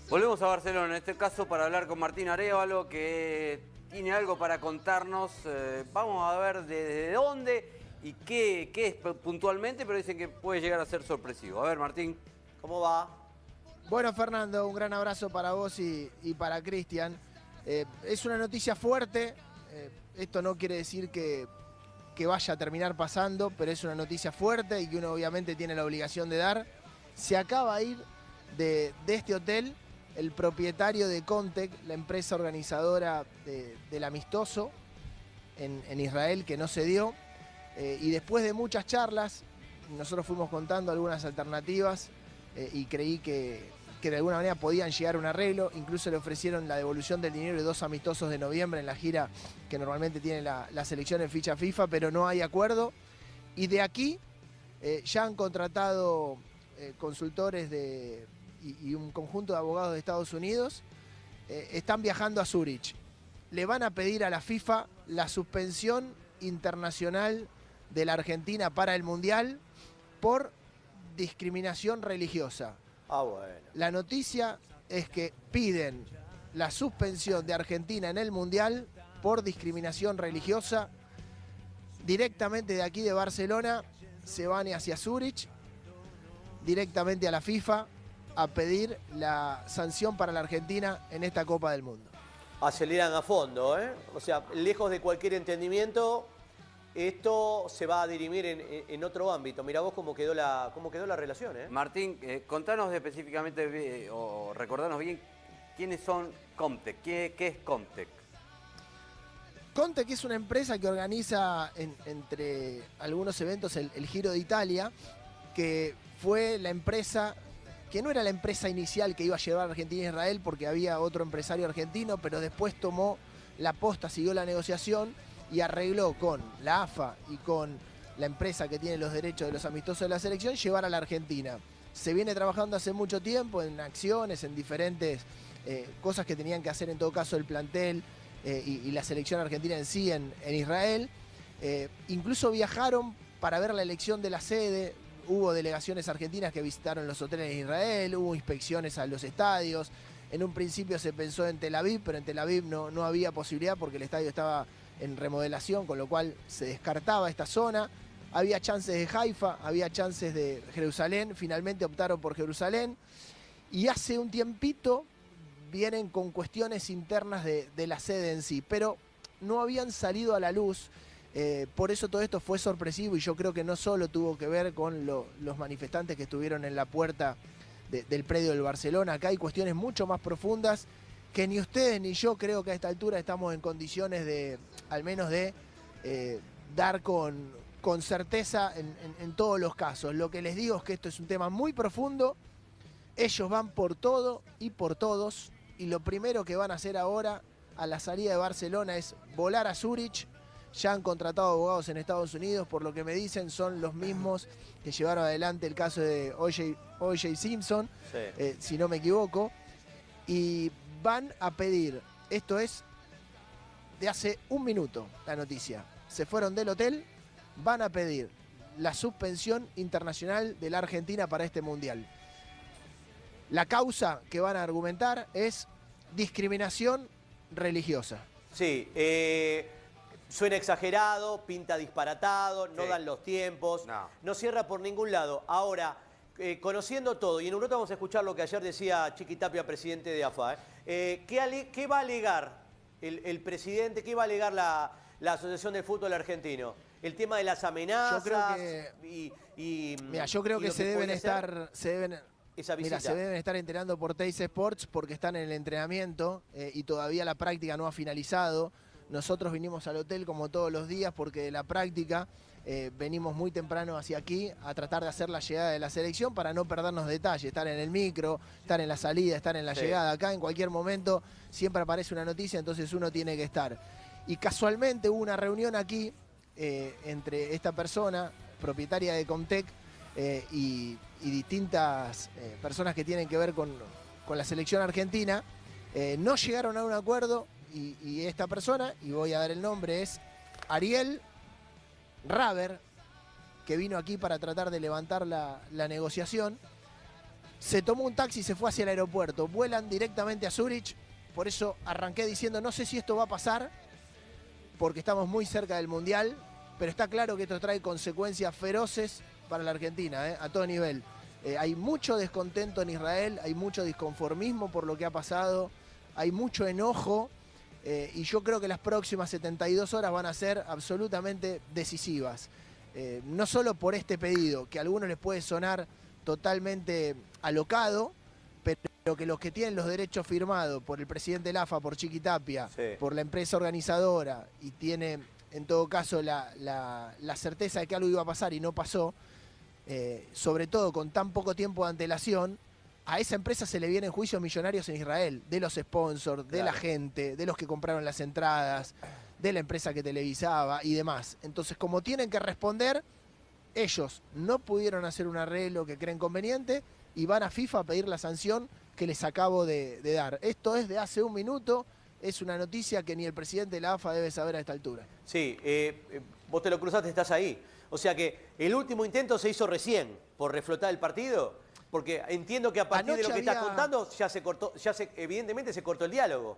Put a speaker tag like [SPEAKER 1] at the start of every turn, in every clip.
[SPEAKER 1] Volvemos a Barcelona, en este caso para hablar con Martín Arévalo, que tiene algo para contarnos. Vamos a ver desde dónde y qué es puntualmente, pero dicen que puede llegar a ser sorpresivo. A ver, Martín, ¿cómo va?
[SPEAKER 2] Bueno, Fernando, un gran abrazo para vos y para Cristian. Es una noticia fuerte. Esto no quiere decir que vaya a terminar pasando, pero es una noticia fuerte y que uno obviamente tiene la obligación de dar. Se acaba de ir de este hotel el propietario de Comtech, la empresa organizadora del amistoso en Israel, que no se dio. Y después de muchas charlas, nosotros fuimos contando algunas alternativas y creí que de alguna manera podían llegar a un arreglo. Incluso le ofrecieron la devolución del dinero de 2 amistosos de noviembre en la gira que normalmente tiene la selección en ficha FIFA, pero no hay acuerdo. Y de aquí ya han contratado consultores y un conjunto de abogados de Estados Unidos. Están viajando a Zúrich. Le van a pedir a la FIFA la suspensión internacional de la Argentina para el Mundial por discriminación religiosa.
[SPEAKER 3] Ah, bueno.
[SPEAKER 2] La noticia es que piden la suspensión de Argentina en el Mundial por discriminación religiosa. Directamente de aquí de Barcelona se van hacia Zúrich, directamente a la FIFA, a pedir la sanción para la Argentina en esta Copa del Mundo.
[SPEAKER 3] Aceleran a fondo, ¿eh? O sea, lejos de cualquier entendimiento, esto se va a dirimir en otro ámbito. Mirá vos cómo quedó la relación, ¿eh?
[SPEAKER 1] Martín, contanos específicamente o recordanos bien quiénes son Comtech, qué es Comtech.
[SPEAKER 2] Comtech es una empresa que organiza entre algunos eventos el Giro de Italia, que fue la empresa, que no era la empresa inicial que iba a llevar a Argentina e Israel porque había otro empresario argentino, pero después tomó la posta, siguió la negociación y arregló con la AFA y con la empresa que tiene los derechos de los amistosos de la selección llevar a la Argentina. Se viene trabajando hace mucho tiempo en acciones, en diferentes cosas que tenían que hacer en todo caso el plantel y la selección argentina en sí en Israel. Incluso viajaron para ver la elección de la sede. Hubo delegaciones argentinas que visitaron los hoteles en Israel, hubo inspecciones a los estadios. En un principio se pensó en Tel Aviv, pero en Tel Aviv no había posibilidad porque el estadio estaba en remodelación, con lo cual se descartaba esta zona. Había chances de Haifa, había chances de Jerusalén, finalmente optaron por Jerusalén. Y hace un tiempito vienen con cuestiones internas de la sede en sí, pero no habían salido a la luz. Por eso todo esto fue sorpresivo y yo creo que no solo tuvo que ver con los manifestantes que estuvieron en la puerta del predio del Barcelona. Acá hay cuestiones mucho más profundas que ni ustedes ni yo creo que a esta altura estamos en condiciones de, al menos de dar con certeza en todos los casos. Lo que les digo es que esto es un tema muy profundo. Ellos van por todo y por todos. Y lo primero que van a hacer ahora a la salida de Barcelona es volar a Zúrich. Ya han contratado abogados en Estados Unidos, por lo que me dicen son los mismos que llevaron adelante el caso de O.J. Simpson,
[SPEAKER 3] Sí.
[SPEAKER 2] si no me equivoco. Y van a pedir, esto es de hace un minuto la noticia, se fueron del hotel, van a pedir la suspensión internacional de la Argentina para este Mundial. La causa que van a argumentar es discriminación religiosa.
[SPEAKER 3] Sí, suena exagerado, pinta disparatado, no
[SPEAKER 1] Sí.
[SPEAKER 3] dan los tiempos, no cierra por ningún lado. Ahora, conociendo todo, y en un rato vamos a escuchar lo que ayer decía Chiqui Tapia, presidente de AFA, ¿qué va a alegar el presidente, qué va a alegar la Asociación del Fútbol Argentino? El tema de las amenazas.
[SPEAKER 2] Yo creo que, mira, yo creo que se deben estar enterando por Teis Sports porque están en el entrenamiento y todavía la práctica no ha finalizado. Nosotros vinimos al hotel como todos los días porque de la práctica venimos muy temprano hacia aquí a tratar de hacer la llegada de la selección para no perdernos detalles, estar en el micro, estar en la salida, estar en la llegada. Acá en cualquier momento siempre aparece una noticia, entonces uno tiene que estar. Y casualmente hubo una reunión aquí entre esta persona, propietaria de Comtech, y distintas personas que tienen que ver con la selección argentina. No llegaron a un acuerdo y esta persona, y voy a dar el nombre, es Ariel Raber, que vino aquí para tratar de levantar la negociación. Se tomó un taxi y se fue hacia el aeropuerto. Vuelan directamente a Zurich. Por eso arranqué diciendo, no sé si esto va a pasar, porque estamos muy cerca del Mundial, pero está claro que esto trae consecuencias feroces para la Argentina, a todo nivel. Hay mucho descontento en Israel, hay mucho disconformismo por lo que ha pasado, hay mucho enojo, y yo creo que las próximas 72 horas van a ser absolutamente decisivas. No solo por este pedido, que a algunos les puede sonar totalmente alocado, pero que los que tienen los derechos firmados por el presidente del AFA, por Chiqui Tapia, sí, por la empresa organizadora, y tiene en todo caso la certeza de que algo iba a pasar y no pasó, sobre todo con tan poco tiempo de antelación, a esa empresa se le vienen juicios millonarios en Israel, de los sponsors, de la gente, de los que compraron las entradas, de la empresa que televisaba y demás. Entonces, como tienen que responder, ellos no pudieron hacer un arreglo que creen conveniente y van a FIFA a pedir la sanción que les acabo de dar. Esto es de hace un minuto, es una noticia que ni el presidente de la AFA debe saber a esta altura.
[SPEAKER 3] Sí, vos te lo cruzaste, estás ahí. O sea que el último intento se hizo recién por reflotar el partido, porque entiendo que a partir de lo que estás contando ya se cortó, evidentemente se cortó el diálogo.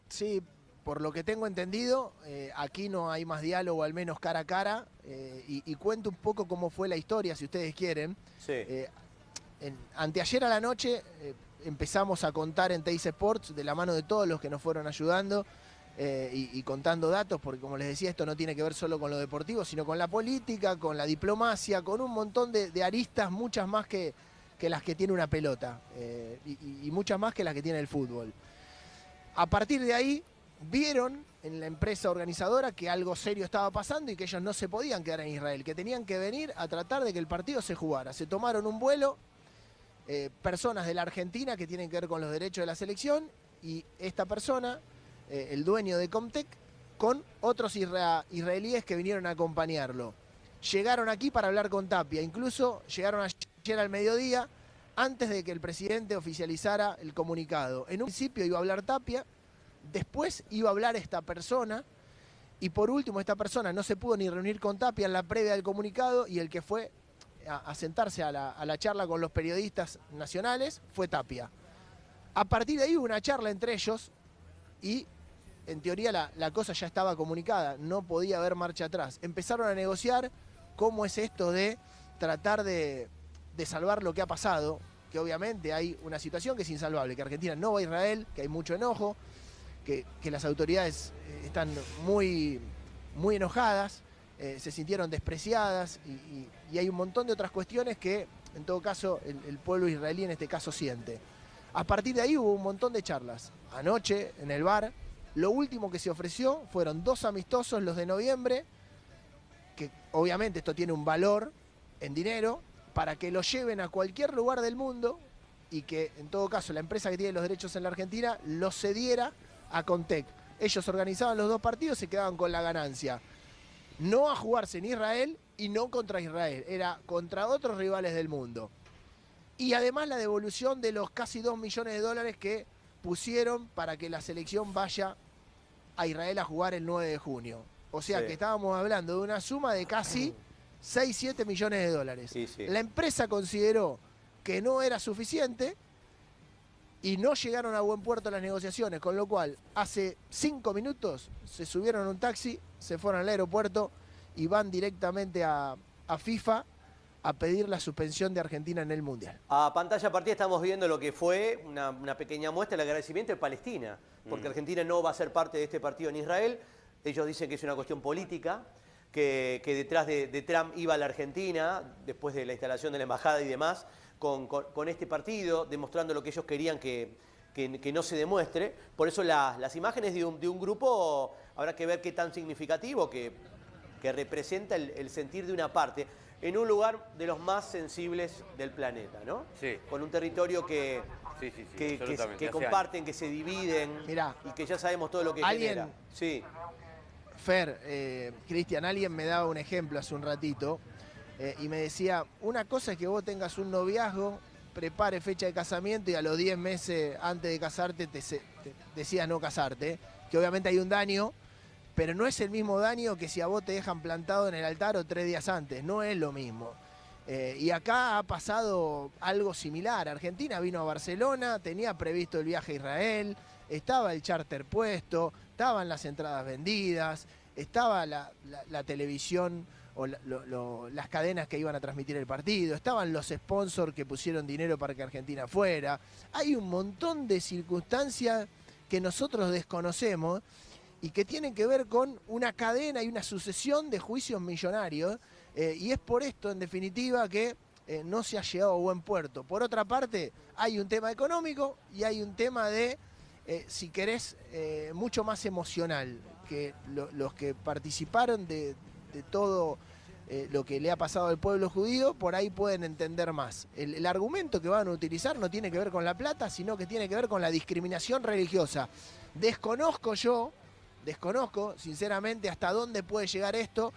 [SPEAKER 2] Sí, por lo que tengo entendido, aquí no hay más diálogo, al menos cara a cara, y cuento un poco cómo fue la historia, si ustedes quieren.
[SPEAKER 3] Sí.
[SPEAKER 2] Anteayer a la noche empezamos a contar en Teis Sports, de la mano de todos los que nos fueron ayudando, y contando datos, porque como les decía, esto no tiene que ver solo con lo deportivo, sino con la política, con la diplomacia, con un montón de aristas, muchas más que las que tiene una pelota, y muchas más que las que tiene el fútbol. A partir de ahí, vieron en la empresa organizadora que algo serio estaba pasando y que ellos no se podían quedar en Israel, que tenían que venir a tratar de que el partido se jugara. Se tomaron un vuelo, personas de la Argentina que tienen que ver con los derechos de la selección, y esta persona, el dueño de Comtech, con otros israelíes que vinieron a acompañarlo. Llegaron aquí para hablar con Tapia, incluso llegaron ayer al mediodía, antes de que el presidente oficializara el comunicado. En un principio iba a hablar Tapia, después iba a hablar esta persona, y por último esta persona no se pudo ni reunir con Tapia en la previa del comunicado, y el que fue a sentarse a la charla con los periodistas nacionales fue Tapia. A partir de ahí hubo una charla entre ellos y en teoría la cosa ya estaba comunicada, no podía haber marcha atrás. Empezaron a negociar cómo es esto de tratar de salvar lo que ha pasado, que obviamente hay una situación que es insalvable, que Argentina no va a Israel, que hay mucho enojo, que las autoridades están muy, muy enojadas, se sintieron despreciadas y hay un montón de otras cuestiones que en todo caso el pueblo israelí en este caso siente. A partir de ahí hubo un montón de charlas. Anoche en el bar, lo último que se ofreció fueron 2 amistosos, los de noviembre, que obviamente esto tiene un valor en dinero, para que lo lleven a cualquier lugar del mundo y que en todo caso la empresa que tiene los derechos en la Argentina los cediera a Comtech. Ellos organizaban los 2 partidos y se quedaban con la ganancia. No a jugarse en Israel y no contra Israel, era contra otros rivales del mundo. Y además la devolución de los casi 2 millones de dólares que pusieron para que la selección vaya a Israel a jugar el 9 de junio. O sea que estábamos hablando de una suma de casi 6-7 millones de dólares. La empresa consideró que no era suficiente y no llegaron a buen puerto las negociaciones, con lo cual hace 5 minutos se subieron a un taxi, se fueron al aeropuerto y van directamente a FIFA a pedir la suspensión de Argentina en el Mundial.
[SPEAKER 3] A pantalla partida estamos viendo lo que fue una pequeña muestra del agradecimiento de Palestina, porque Argentina no va a ser parte de este partido en Israel. Ellos dicen que es una cuestión política, que detrás de Trump iba la Argentina, después de la instalación de la embajada y demás, con este partido, demostrando lo que ellos querían que no se demuestre. Por eso las imágenes de un grupo, habrá que ver qué tan significativo que representa el sentir de una parte, en un lugar de los más sensibles del planeta, ¿no?
[SPEAKER 1] Sí.
[SPEAKER 3] Con un territorio que comparten, que se dividen.
[SPEAKER 2] Mirá,
[SPEAKER 3] y que ya sabemos todo lo que genera. Sí.
[SPEAKER 2] Fer, Cristian, alguien me daba un ejemplo hace un ratito y me decía, una cosa es que vos tengas un noviazgo, prepare fecha de casamiento y a los 10 meses antes de casarte te decías no casarte, que obviamente hay un daño, pero no es el mismo daño que si a vos te dejan plantado en el altar o 3 días antes, no es lo mismo. Y acá ha pasado algo similar. Argentina vino a Barcelona, tenía previsto el viaje a Israel, estaba el charter puesto, estaban las entradas vendidas, estaba la televisión o las cadenas que iban a transmitir el partido, estaban los sponsors que pusieron dinero para que Argentina fuera. Hay un montón de circunstancias que nosotros desconocemos y que tienen que ver con una cadena y una sucesión de juicios millonarios, y es por esto, en definitiva, que no se ha llegado a buen puerto. Por otra parte, hay un tema económico y hay un tema de, si querés, mucho más emocional, que los que participaron de todo lo que le ha pasado al pueblo judío, por ahí pueden entender más. El argumento que van a utilizar no tiene que ver con la plata, sino que tiene que ver con la discriminación religiosa. Desconozco, sinceramente, hasta dónde puede llegar esto,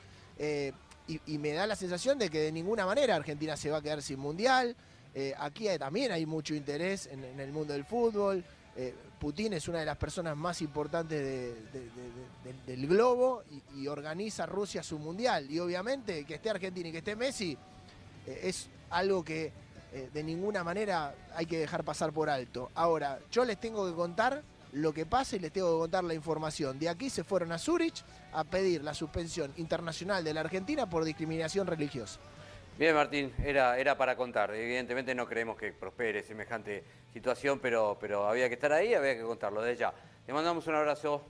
[SPEAKER 2] y me da la sensación de que de ninguna manera Argentina se va a quedar sin mundial. Aquí también hay mucho interés en el mundo del fútbol. Putin es una de las personas más importantes del globo y organiza Rusia su mundial. Y obviamente que esté Argentina y que esté Messi es algo que de ninguna manera hay que dejar pasar por alto. Ahora, yo les tengo que contar lo que pasa y les tengo que contar la información. De aquí se fueron a Zurich a pedir la suspensión internacional de la Argentina por discriminación religiosa.
[SPEAKER 1] Bien, Martín, era para contar. Evidentemente no creemos que prospere semejante situación, pero había que estar ahí, había que contarlo de ya. Le mandamos un abrazo.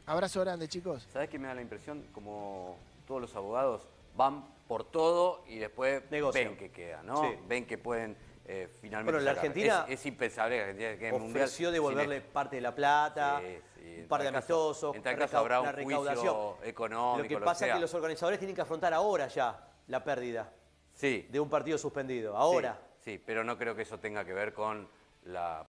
[SPEAKER 2] Abrazo grande, chicos.
[SPEAKER 1] ¿Sabés qué me da la impresión? Como todos los abogados van por todo y después
[SPEAKER 3] negocian.
[SPEAKER 1] Ven que queda, ¿no?
[SPEAKER 3] Sí.
[SPEAKER 1] Ven que pueden finalmente
[SPEAKER 3] Bueno, la
[SPEAKER 1] sacar.
[SPEAKER 3] Argentina
[SPEAKER 1] es impensable que Argentina quede en el mundial.
[SPEAKER 3] ofreció devolverle parte de la plata, un par de amistosos,
[SPEAKER 1] en tal caso habrá un
[SPEAKER 3] recaudación
[SPEAKER 1] juicio económico.
[SPEAKER 3] Lo que pasa es que los organizadores tienen que afrontar ahora ya la pérdida de un partido suspendido. Ahora.
[SPEAKER 1] Sí, pero no creo que eso tenga que ver con la